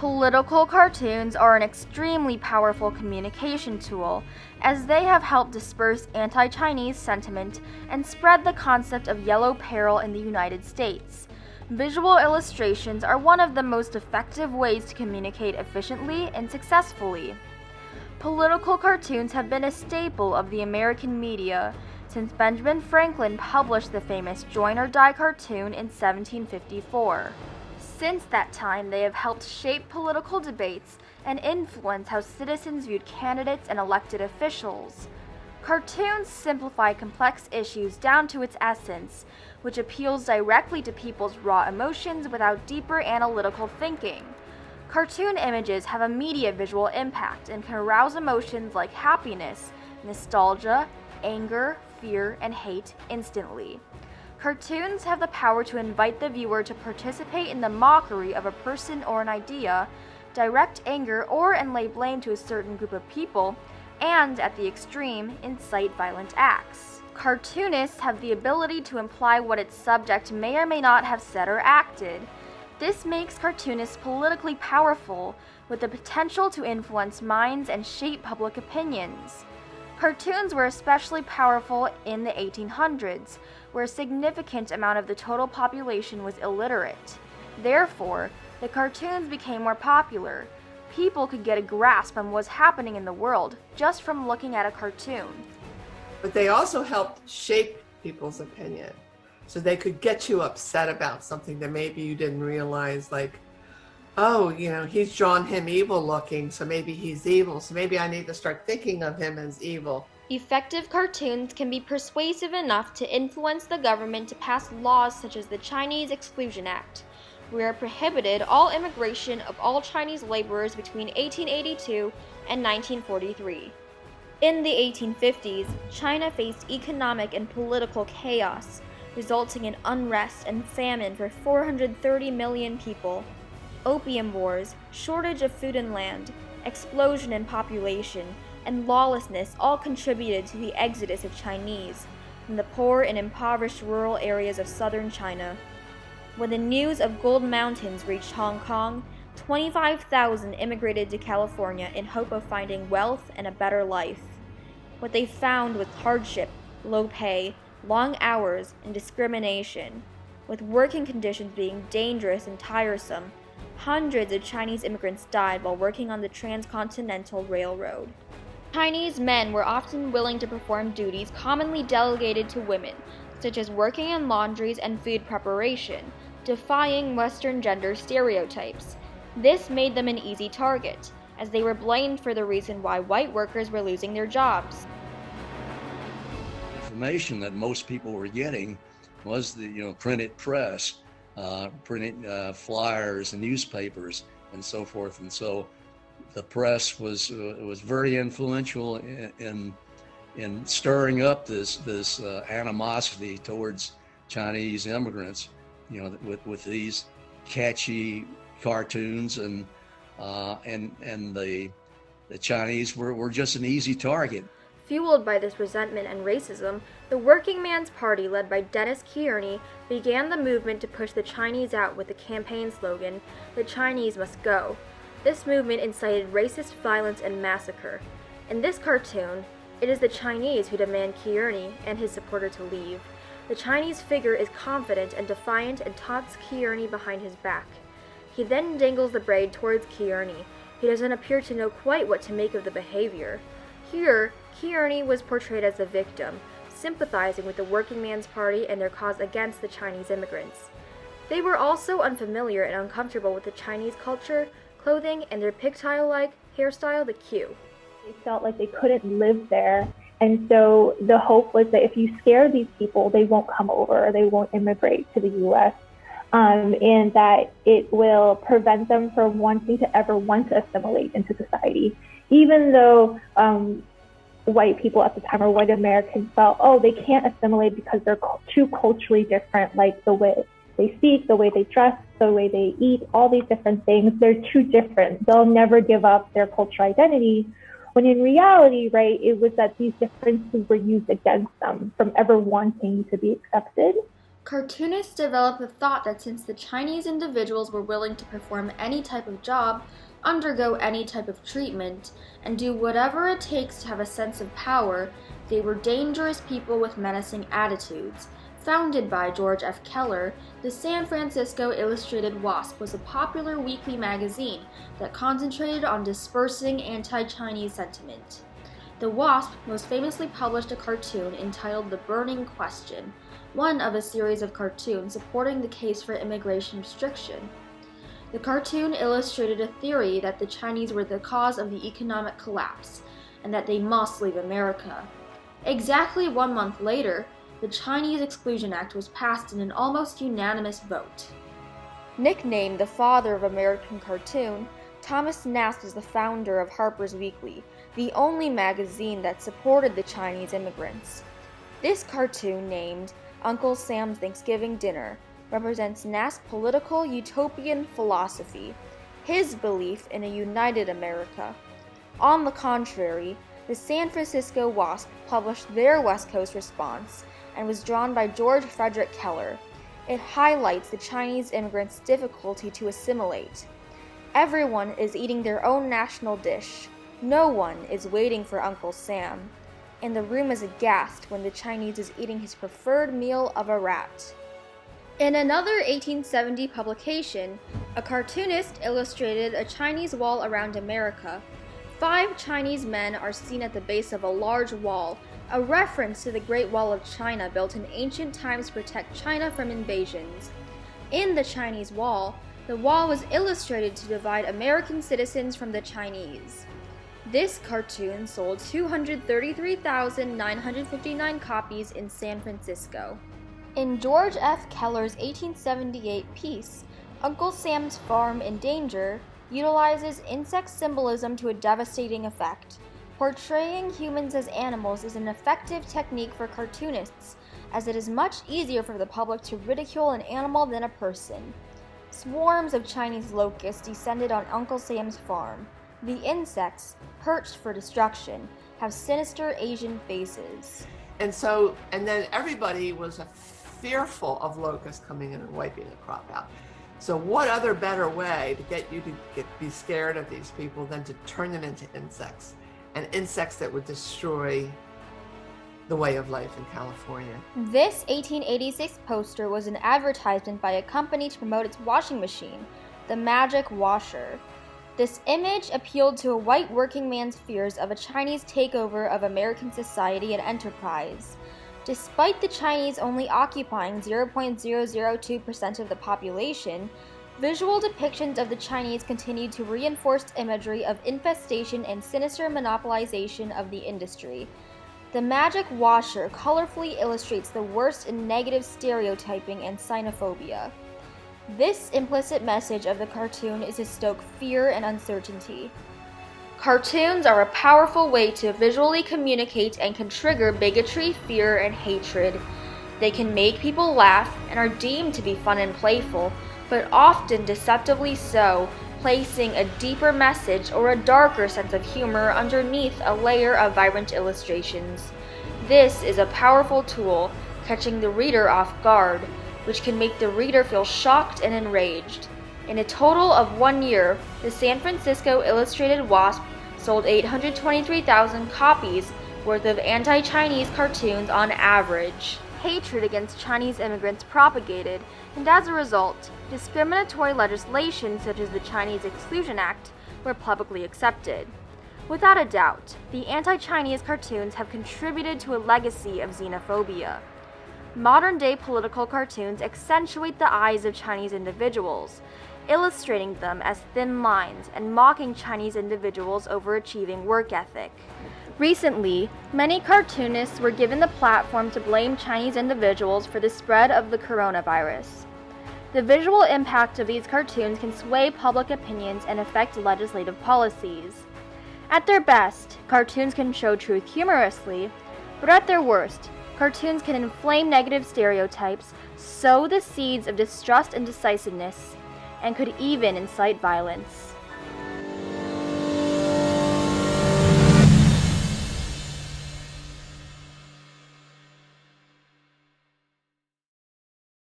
Political cartoons are an extremely powerful communication tool, as they have helped disperse anti-Chinese sentiment and spread the concept of yellow peril in the United States. Visual illustrations are one of the most effective ways to communicate efficiently and successfully. Political cartoons have been a staple of the American media since Benjamin Franklin published the famous Join or Die cartoon in 1754. Since that time, they have helped shape political debates and influence how citizens viewed candidates and elected officials. Cartoons simplify complex issues down to its essence, which appeals directly to people's raw emotions without deeper analytical thinking. Cartoon images have immediate visual impact and can arouse emotions like happiness, nostalgia, anger, fear, and hate instantly. Cartoons have the power to invite the viewer to participate in the mockery of a person or an idea, direct anger or lay blame to a certain group of people, and, at the extreme, incite violent acts. Cartoonists have the ability to imply what its subject may or may not have said or acted. This makes cartoonists politically powerful, with the potential to influence minds and shape public opinions. Cartoons were especially powerful in the 1800s, where a significant amount of the total population was illiterate. Therefore, the cartoons became more popular. People could get a grasp on what was happening in the world just from looking at a cartoon. But they also helped shape people's opinion. So they could get you upset about something that maybe you didn't realize, like, oh, he's drawn him evil looking, so maybe he's evil, so maybe I need to start thinking of him as evil. Effective cartoons can be persuasive enough to influence the government to pass laws such as the Chinese Exclusion Act, where it prohibited all immigration of all Chinese laborers between 1882 and 1943. In the 1850s, China faced economic and political chaos, resulting in unrest and famine for 430 million people. Opium wars, shortage of food and land, explosion in population, and lawlessness all contributed to the exodus of Chinese from the poor and impoverished rural areas of southern China. When the news of gold mountains reached Hong Kong, 25,000 immigrated to California in hope of finding wealth and a better life. What they found was hardship, low pay, long hours, and discrimination. With working conditions being dangerous and tiresome, hundreds of Chinese immigrants died while working on the Transcontinental Railroad. Chinese men were often willing to perform duties commonly delegated to women, such as working in laundries and food preparation, defying Western gender stereotypes. This made them an easy target, as they were blamed for the reason why white workers were losing their jobs. Information that most people were getting was the printed press, printed flyers and newspapers and so forth, and so the press was very influential in stirring up this animosity towards Chinese immigrants, with these catchy cartoons, and the Chinese were just an easy target. Fueled by this resentment and racism, the Working Man's Party, led by Dennis Kearney, began the movement to push the Chinese out with the campaign slogan, "The Chinese must go." This movement incited racist violence and massacre. In this cartoon, it is the Chinese who demand Kearney and his supporter to leave. The Chinese figure is confident and defiant and taunts Kearney behind his back. He then dangles the braid towards Kearney. He doesn't appear to know quite what to make of the behavior. Here, Kearney was portrayed as the victim, sympathizing with the Working Man's Party and their cause against the Chinese immigrants. They were also unfamiliar and uncomfortable with the Chinese culture, clothing, and their pigtail-like hairstyle, the queue. They felt like they couldn't live there, and so the hope was that if you scare these people, they won't come over, or they won't immigrate to the U.S., and that it will prevent them from wanting to ever want to assimilate into society. Even though white people at the time, or white Americans, felt, oh, they can't assimilate because they're too culturally different, like the way they speak, the way they dress, the way they eat, all these different things. They're too different. They'll never give up their cultural identity. When in reality, right, it was that these differences were used against them from ever wanting to be accepted. Cartoonists developed the thought that since the Chinese individuals were willing to perform any type of job, undergo any type of treatment, and do whatever it takes to have a sense of power, they were dangerous people with menacing attitudes. Founded by George F. Keller, the San Francisco Illustrated Wasp was a popular weekly magazine that concentrated on dispersing anti-Chinese sentiment. The Wasp most famously published a cartoon entitled The Burning Question, one of a series of cartoons supporting the case for immigration restriction. The cartoon illustrated a theory that the Chinese were the cause of the economic collapse, and that they must leave America. Exactly 1 month later, the Chinese Exclusion Act was passed in an almost unanimous vote. Nicknamed the father of American cartoon, Thomas Nast was the founder of Harper's Weekly, the only magazine that supported the Chinese immigrants. This cartoon, named Uncle Sam's Thanksgiving Dinner, represents Nast's political utopian philosophy, his belief in a united America. On the contrary, the San Francisco Wasp published their West Coast response and was drawn by George Frederick Keller. It highlights the Chinese immigrants' difficulty to assimilate. Everyone is eating their own national dish. No one is waiting for Uncle Sam. And the room is aghast when the Chinese is eating his preferred meal of a rat. In another 1870 publication, a cartoonist illustrated a Chinese wall around America. 5 Chinese men are seen at the base of a large wall, a reference to the Great Wall of China built in ancient times to protect China from invasions. In the Chinese wall, the wall was illustrated to divide American citizens from the Chinese. This cartoon sold 233,959 copies in San Francisco. In George F. Keller's 1878 piece, Uncle Sam's Farm in Danger utilizes insect symbolism to a devastating effect. Portraying humans as animals is an effective technique for cartoonists, as it is much easier for the public to ridicule an animal than a person. Swarms of Chinese locusts descended on Uncle Sam's farm. The insects, perched for destruction, have sinister Asian faces. And then everybody was fearful of locusts coming in and wiping the crop out. So what other better way to get you to be scared of these people than to turn them into insects, and insects that would destroy the way of life in California. This 1886 poster was an advertisement by a company to promote its washing machine, the Magic Washer. This image appealed to a white working man's fears of a Chinese takeover of American society and enterprise. Despite the Chinese only occupying 0.002% of the population, visual depictions of the Chinese continued to reinforce imagery of infestation and sinister monopolization of the industry. The Magic Washer colorfully illustrates the worst in negative stereotyping and xenophobia. This implicit message of the cartoon is to stoke fear and uncertainty. Cartoons are a powerful way to visually communicate and can trigger bigotry, fear, and hatred. They can make people laugh and are deemed to be fun and playful, but often deceptively so, placing a deeper message or a darker sense of humor underneath a layer of vibrant illustrations. This is a powerful tool, catching the reader off guard, which can make the reader feel shocked and enraged. In a total of 1 year, the San Francisco Illustrated Wasp sold 823,000 copies worth of anti-Chinese cartoons on average. Hatred against Chinese immigrants propagated, and as a result, discriminatory legislation such as the Chinese Exclusion Act were publicly accepted. Without a doubt, the anti-Chinese cartoons have contributed to a legacy of xenophobia. Modern-day political cartoons accentuate the eyes of Chinese individuals, illustrating them as thin lines and mocking Chinese individuals' overachieving work ethic. Recently, many cartoonists were given the platform to blame Chinese individuals for the spread of the coronavirus. The visual impact of these cartoons can sway public opinions and affect legislative policies. At their best, cartoons can show truth humorously, but at their worst, cartoons can inflame negative stereotypes, sow the seeds of distrust and decisiveness, and could even incite violence.